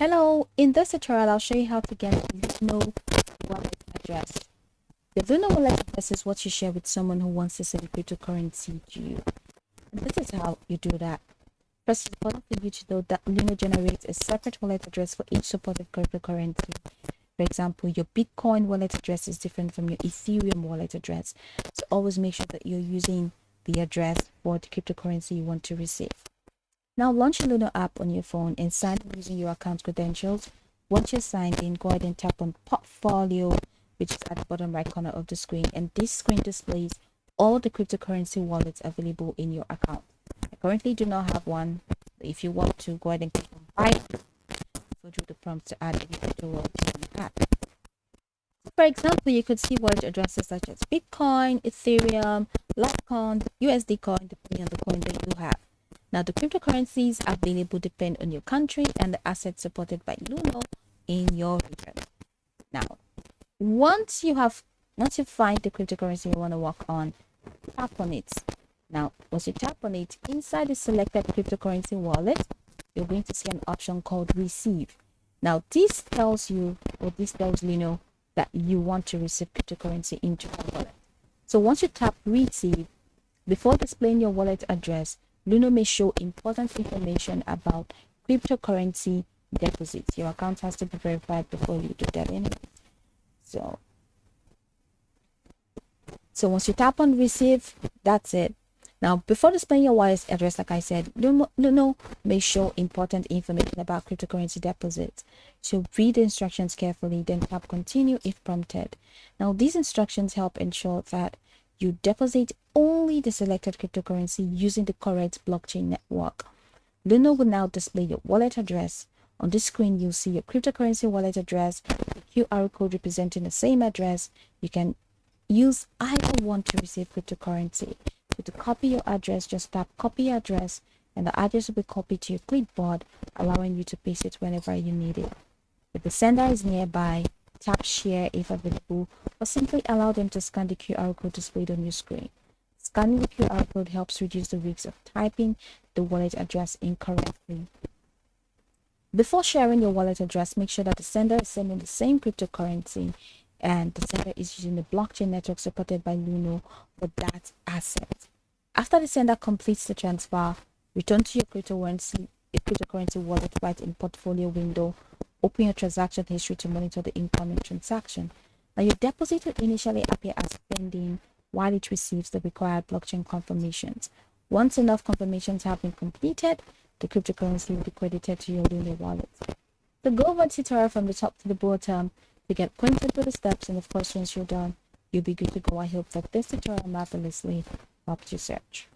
Hello, in this tutorial I'll show you how to get Luno wallet address. The Luno wallet address is what you share with someone who wants to send cryptocurrency to you. And this is how you do that. First, it's important for you to know that Luno generates a separate wallet address for each supported cryptocurrency. For example, your Bitcoin wallet address is different from your Ethereum wallet address. So always make sure that you're using the address for the cryptocurrency you want to receive. Now launch a Luno app on your phone and sign in using your account credentials. Once you're signed in, go ahead and tap on Portfolio, which is at the bottom right corner of the screen. And this screen displays all the cryptocurrency wallets available in your account. I currently do not have one. If you want to, go ahead and click on Buy. Go through the prompts to add any crypto wallet you want to add. For example, you could see wallet addresses such as Bitcoin, Ethereum, Litecoin, USD coin, depending on the coin that you have. Now, the cryptocurrencies available depend on your country and the assets supported by Luno in your region. Now, once you find the cryptocurrency you want to work on, tap on it. Now, once you tap on it, inside the selected cryptocurrency wallet, you're going to see an option called Receive. Now, this tells Luno that you want to receive cryptocurrency into your wallet. So once you tap Receive, before displaying your wallet address, Luno may show important information about cryptocurrency deposits. Your account has to be verified before you do that anyway. So once you tap on Receive, that's it. Now, before displaying your wallet address, like I said, Luno may show important information about cryptocurrency deposits. So read the instructions carefully, then tap Continue if prompted. Now, these instructions help ensure that you deposit only the selected cryptocurrency using the correct blockchain network. Luno will now display your wallet address. On this screen, you'll see your cryptocurrency wallet address, the QR code representing the same address. You can use either one to receive cryptocurrency. So to copy your address, just tap Copy Address, and the address will be copied to your clipboard, allowing you to paste it whenever you need it. If the sender is nearby, tap Share if available, or simply allow them to scan the QR code displayed on your screen. Scanning the QR code helps reduce the risk of typing the wallet address incorrectly. Before sharing your wallet address, make sure that the sender is sending the same cryptocurrency and the sender is using the blockchain network supported by Luno for that asset. After the sender completes the transfer, return to your cryptocurrency wallet right in Portfolio window. Open your transaction history to monitor the incoming transaction. Now, your deposit will initially appear as pending while it receives the required blockchain confirmations. Once enough confirmations have been completed, the cryptocurrency will be credited to your Luno wallet. So go over the tutorial from the top to the bottom to get acquainted with the steps, and of course, once you're done, you'll be good to go. I hope that this tutorial marvelously helped you search.